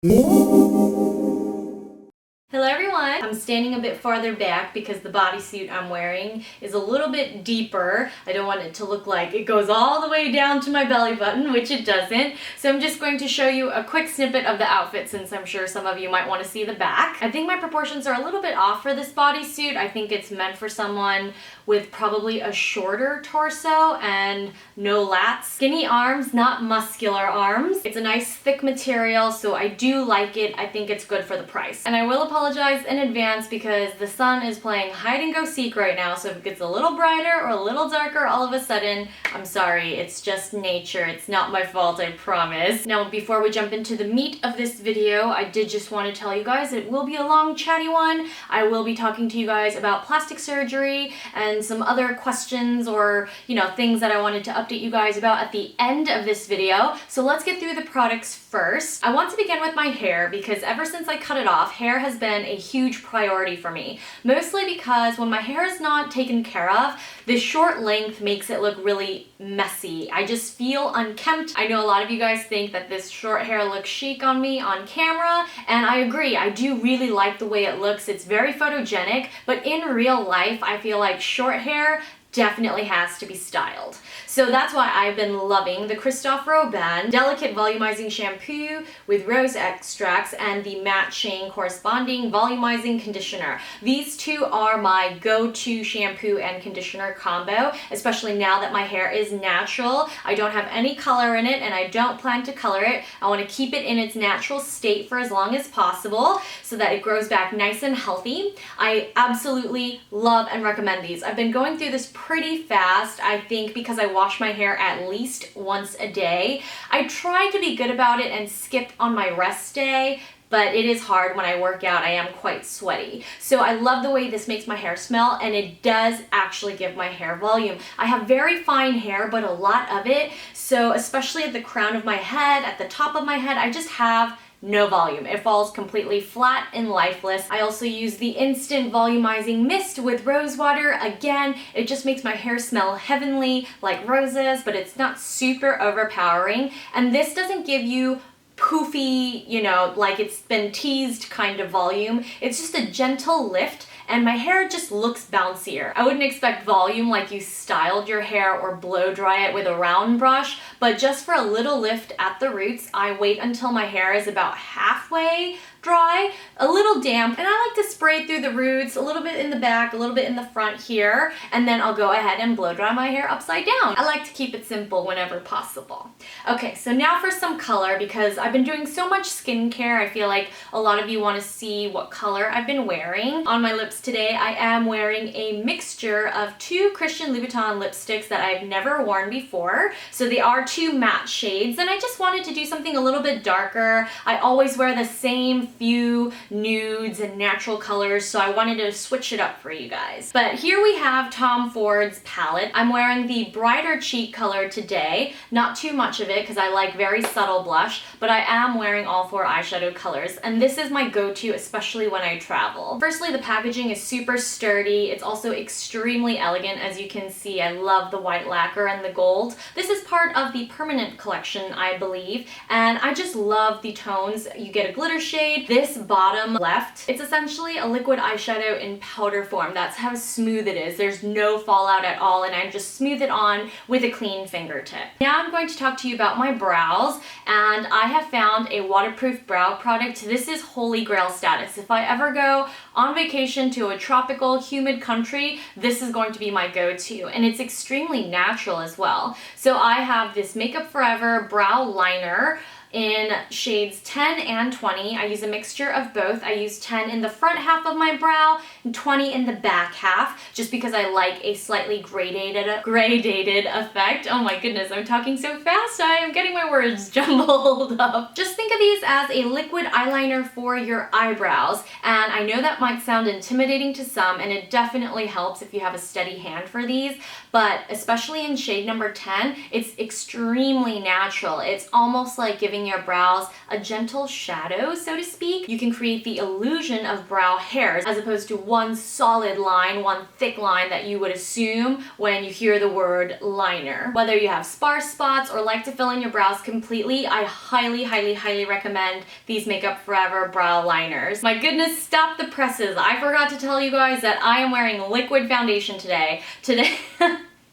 Hello everyone! I'm standing a bit farther back because the bodysuit I'm wearing is a little bit deeper. I don't want it to look like it goes all the way down to my belly button, which it doesn't. So I'm just going to show you a quick snippet of the outfit since I'm sure some of you might want to see the back. I think my proportions are a little bit off for this bodysuit. I think it's meant for someone with probably a shorter torso and no lats. Skinny arms, not muscular arms. It's a nice thick material, so I do like it. I think it's good for the price. And I will apologize in advance because the sun is playing hide and go seek right now, so if it gets a little brighter or a little darker all of a sudden, I'm sorry, it's just nature. It's not my fault, I promise. Now, before we jump into the meat of this video, I did just want to tell you guys it will be a long, chatty one. I will be talking to you guys about plastic surgery and some other questions or, things that I wanted to update you guys about at the end of this video. So let's get through the products first. I want to begin with my hair because ever since I cut it off, hair has been a huge priority for me. Mostly because when my hair is not taken care of, this short length makes it look really messy. I just feel unkempt. I know a lot of you guys think that this short hair looks chic on me on camera, and I agree. I do really like the way it looks. It's very photogenic, but in real life, I feel like short hair definitely has to be styled. So that's why I've been loving the Christophe Robin Delicate Volumizing Shampoo with rose extracts and the matching corresponding volumizing conditioner. These two are my go-to shampoo and conditioner combo, especially now that my hair is natural. I don't have any color in it and I don't plan to color it. I want to keep it in its natural state for as long as possible so that it grows back nice and healthy. I absolutely love and recommend these. I've been going through this pretty fast, I think, because I wash my hair at least once a day. I try to be good about it and skip on my rest day, but it is hard when I work out. I am quite sweaty. So I love the way this makes my hair smell, and it does actually give my hair volume. I have very fine hair, but a lot of it, so especially at the crown of my head, at the top of my head, I just have no volume. It falls completely flat and lifeless. I also use the Instant Volumizing Mist with rose water. Again, it just makes my hair smell heavenly like roses, but it's not super overpowering. And this doesn't give you poofy, like it's been teased kind of volume. It's just a gentle lift and my hair just looks bouncier. I wouldn't expect volume like you styled your hair or blow dry it with a round brush, but just for a little lift at the roots, I wait until my hair is about halfway dry, a little damp, and I like to spray through the roots, a little bit in the back, a little bit in the front here, and then I'll go ahead and blow dry my hair upside down. I like to keep it simple whenever possible. Okay, so now for some color, because I've been doing so much skincare, I feel like a lot of you want to see what color I've been wearing. On my lips today, I am wearing a mixture of two Christian Louboutin lipsticks that I've never worn before. So they are two matte shades, and I just wanted to do something a little bit darker. I always wear the same few nudes and natural colors, so I wanted to switch it up for you guys. But here we have Tom Ford's palette. I'm wearing the brighter cheek color today, not too much of it because I like very subtle blush, but I am wearing all four eyeshadow colors, and this is my go-to, especially when I travel. Firstly, the packaging is super sturdy. It's also extremely elegant. As you can see, I love the white lacquer and the gold. This is part of the permanent collection, I believe, and I just love the tones. You get a glitter shade. This bottom left, it's essentially a liquid eyeshadow in powder form. That's how smooth it is. There's no fallout at all, and I just smooth it on with a clean fingertip. Now I'm going to talk to you about my brows, and I have found a waterproof brow product. This is holy grail status. If I ever go on vacation to a tropical, humid country, this is going to be my go-to, and it's extremely natural as well. So I have this Makeup Forever brow liner in shades 10 and 20. I use a mixture of both. I use 10 in the front half of my brow and 20 in the back half, just because I like a slightly gradated effect. Oh my goodness, I'm talking so fast, I am getting my words jumbled up. Just think of these as a liquid eyeliner for your eyebrows, and I know that might sound intimidating to some, and it definitely helps if you have a steady hand for these, but especially in shade number 10, it's extremely natural. It's almost like giving giving your brows a gentle shadow, so to speak. You can create the illusion of brow hairs as opposed to one solid line, one thick line that you would assume when you hear the word liner. Whether you have sparse spots or like to fill in your brows completely, I highly, highly, highly recommend these Makeup Forever brow liners. My goodness, stop the presses. I forgot to tell you guys that I am wearing liquid foundation today.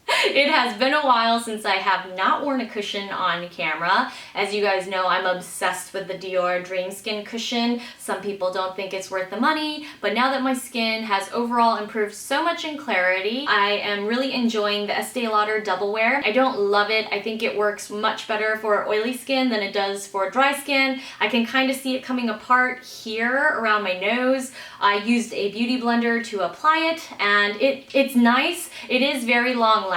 It has been a while since I have not worn a cushion on camera. As you guys know, I'm obsessed with the Dior Dream Skin cushion. Some people don't think it's worth the money, but now that my skin has overall improved so much in clarity, I am really enjoying the Estee Lauder Double Wear. I don't love it. I think it works much better for oily skin than it does for dry skin. I can kind of see it coming apart here around my nose. I used a beauty blender to apply it, and it's nice. It is very long lasting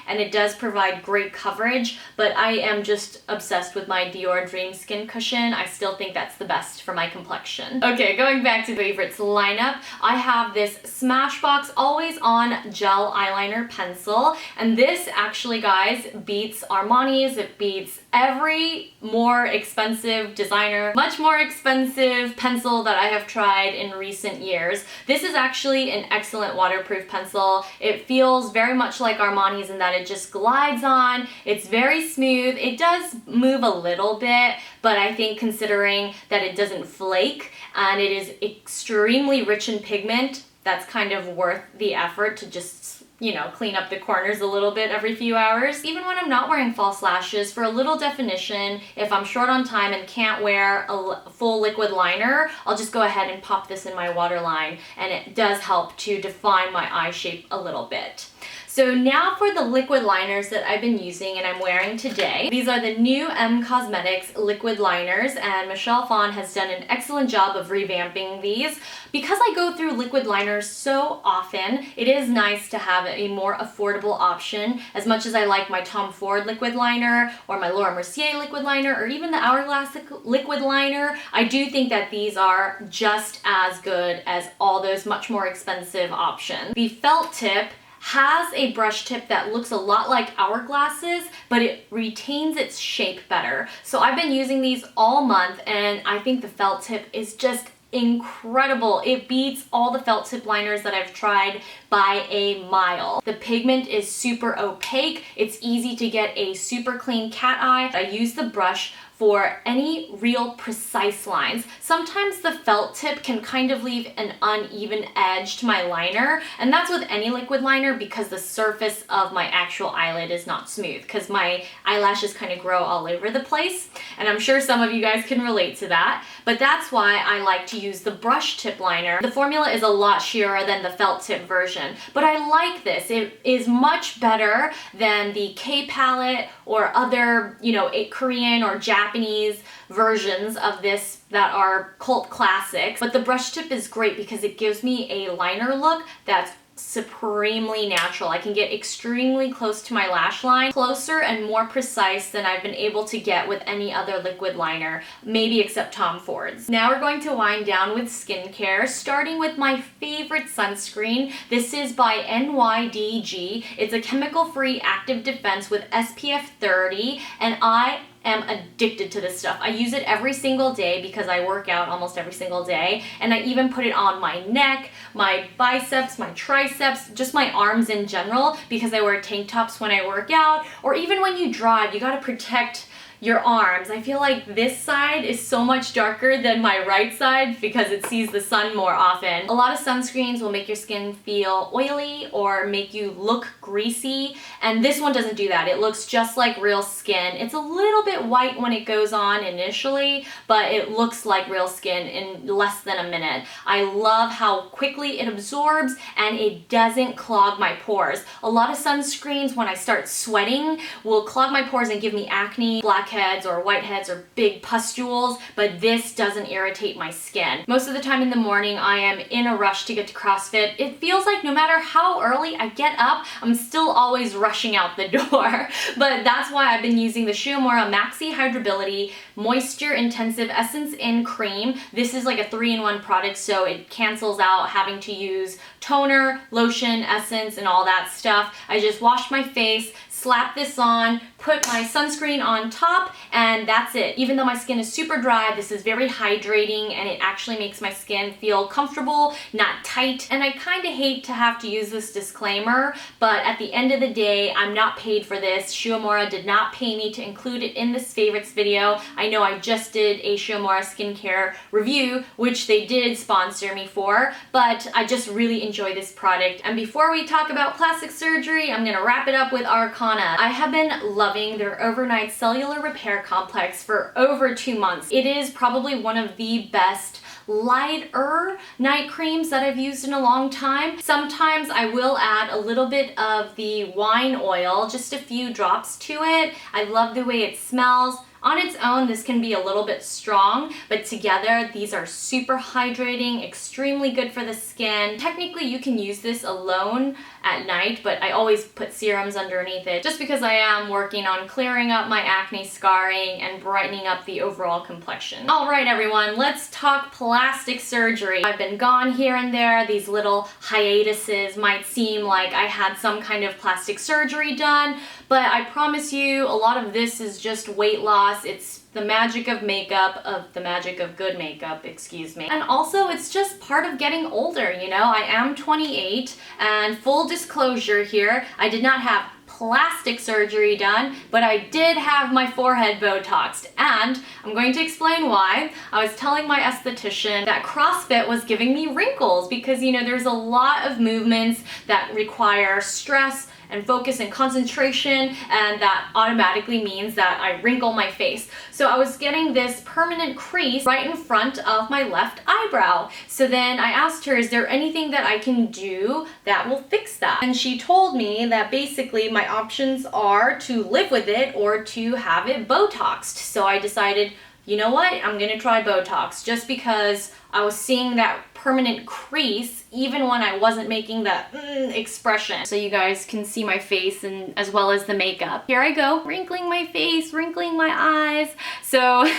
and it does provide great coverage, but I am just obsessed with my Dior Dream Skin cushion. I still think that's the best for my complexion. Okay, going back to favorites lineup, I have this Smashbox Always On Gel Eyeliner Pencil, and this actually, guys, beats Armani's. It beats every more expensive designer, much more expensive pencil that I have tried in recent years. This is actually an excellent waterproof pencil. It feels very much like Armani's in that it just glides on. It's very smooth. It does move a little bit, but I think considering that it doesn't flake and it is extremely rich in pigment, that's kind of worth the effort to just, you know, clean up the corners a little bit every few hours. Even when I'm not wearing false lashes, for a little definition, if I'm short on time and can't wear a full liquid liner, I'll just go ahead and pop this in my waterline, and it does help to define my eye shape a little bit. So now for the liquid liners that I've been using and I'm wearing today. These are the new Cosmetics liquid liners, and Michelle Phan has done an excellent job of revamping these. Because I go through liquid liners so often, it is nice to have a more affordable option. As much as I like my Tom Ford liquid liner or my Laura Mercier liquid liner or even the Hourglass liquid liner, I do think that these are just as good as all those much more expensive options. The felt tip has a brush tip that looks a lot like Hourglass's, but it retains its shape better. So I've been using these all month, and I think the felt tip is just incredible. It beats all the felt tip liners that I've tried by a mile. The pigment is super opaque. It's easy to get a super clean cat eye. I use the brush for any real precise lines. Sometimes the felt tip can kind of leave an uneven edge to my liner, and that's with any liquid liner because the surface of my actual eyelid is not smooth, because my eyelashes kind of grow all over the place, and I'm sure some of you guys can relate to that, but that's why I like to use the brush tip liner. The formula is a lot sheerer than the felt tip version, but I like this. It is much better than the K palette or other, you know, Korean or Japanese versions of this that are cult classics. But the brush tip is great because it gives me a liner look that's supremely natural. I can get extremely close to my lash line, closer and more precise than I've been able to get with any other liquid liner, maybe except Tom Ford's. Now we're going to wind down with skincare, starting with my favorite sunscreen. This is by NYDG. It's a chemical-free active defense with SPF 30, and I am addicted to this stuff. I use it every single day because I work out almost every single day, and I even put it on my neck, my biceps, my triceps, just my arms in general, because I wear tank tops when I work out, or even when you drive, you gotta protect your arms. I feel like this side is so much darker than my right side because it sees the sun more often. A lot of sunscreens will make your skin feel oily or make you look greasy, and this one doesn't do that. It looks just like real skin. It's a little bit white when it goes on initially, but it looks like real skin in less than a minute. I love how quickly it absorbs and it doesn't clog my pores. A lot of sunscreens, when I start sweating, will clog my pores and give me acne, blackheads, or whiteheads, or big pustules, but this doesn't irritate my skin. Most of the time in the morning, I am in a rush to get to CrossFit. It feels like no matter how early I get up, I'm still always rushing out the door. But that's why I've been using the Shuomura Maxi Hydrobility Moisture Intensive Essence in Cream. This is like a 3-in-1 product, so it cancels out having to use toner, lotion, essence, and all that stuff. I just washed my face, slap this on, put my sunscreen on top, and that's it. Even though my skin is super dry, this is very hydrating and it actually makes my skin feel comfortable, not tight. And I kind of hate to have to use this disclaimer, but at the end of the day, I'm not paid for this. Shuomura did not pay me to include it in this favorites video. I know I just did a Shuomura skincare review, which they did sponsor me for, but I just really enjoy this product. And before we talk about plastic surgery, I'm gonna wrap it up with Arcana. I have been loving their overnight cellular repair complex for over 2 months. It is probably one of the best lighter night creams that I've used in a long time. Sometimes I will add a little bit of the wine oil, just a few drops to it. I love the way it smells. On its own, this can be a little bit strong, but together, these are super hydrating, extremely good for the skin. Technically, you can use this alone at night, but I always put serums underneath it just because I am working on clearing up my acne scarring and brightening up the overall complexion. All right, everyone, let's talk plastic surgery. I've been gone here and there. These little hiatuses might seem like I had some kind of plastic surgery done, but I promise you, a lot of this is just weight loss. It's the magic of makeup, of the magic of good makeup, excuse me. And also, it's just part of getting older, you know? I am 28, and full disclosure here, I did not have plastic surgery done, but I did have my forehead Botoxed, and I'm going to explain why. I was telling my esthetician that CrossFit was giving me wrinkles because, you know, there's a lot of movements that require stress and focus and concentration, and that automatically means that I wrinkle my face. So I was getting this permanent crease right in front of my left eyebrow. So then I asked her, is there anything that I can do that will fix that? And she told me that basically my options are to live with it or to have it Botoxed. So I decided, you know what, I'm gonna try Botox just because I was seeing that permanent crease even when I wasn't making that expression. So you guys can see my face and as well as the makeup. Here I go, wrinkling my face, wrinkling my eyes. So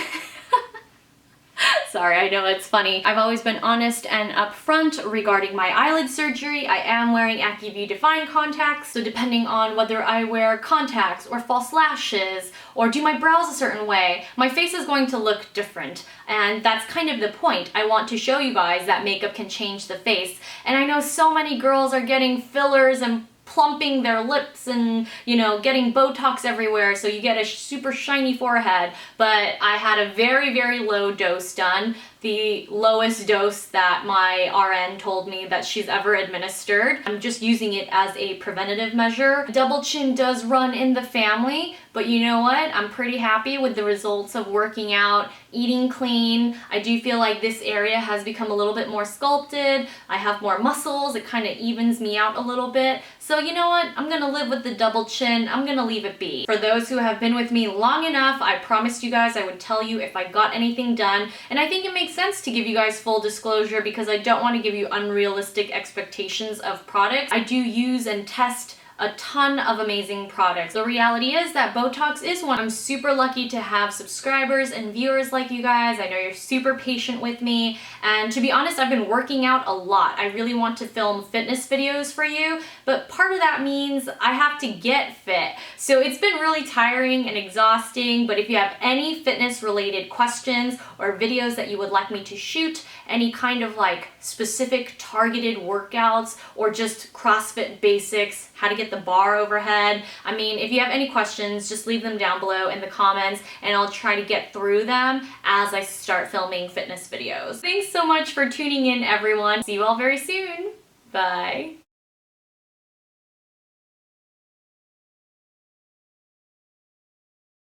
sorry, I know it's funny. I've always been honest and upfront regarding my eyelid surgery. I am wearing RAEview Define contacts, so depending on whether I wear contacts or false lashes or do my brows a certain way, my face is going to look different. And that's kind of the point. I want to show you guys that makeup can change the face. And I know so many girls are getting fillers and plumping their lips and, you know, getting Botox everywhere so you get a super shiny forehead. But I had a very, very low dose done. The lowest dose that my RN told me that she's ever administered. I'm just using it as a preventative measure. Double chin does run in the family, but you know what? I'm pretty happy with the results of working out, eating clean. I do feel like this area has become a little bit more sculpted. I have more muscles. It kind of evens me out a little bit. So you know what? I'm gonna live with the double chin. I'm gonna leave it be. For those who have been with me long enough, I promised you guys I would tell you if I got anything done, and I think it makes sense to give you guys full disclosure because I don't want to give you unrealistic expectations of products. I do use and test a ton of amazing products. The reality is that Botox is one. I'm super lucky to have subscribers and viewers like you guys. I know you're super patient with me, and to be honest, I've been working out a lot. I really want to film fitness videos for you, but part of that means I have to get fit. So it's been really tiring and exhausting, but if you have any fitness related questions or videos that you would like me to shoot, any kind of like specific targeted workouts or just CrossFit basics, how to get the bar overhead. I mean, if you have any questions, just leave them down below in the comments and I'll try to get through them as I start filming fitness videos. Thanks so much for tuning in, everyone. See you all very soon. Bye.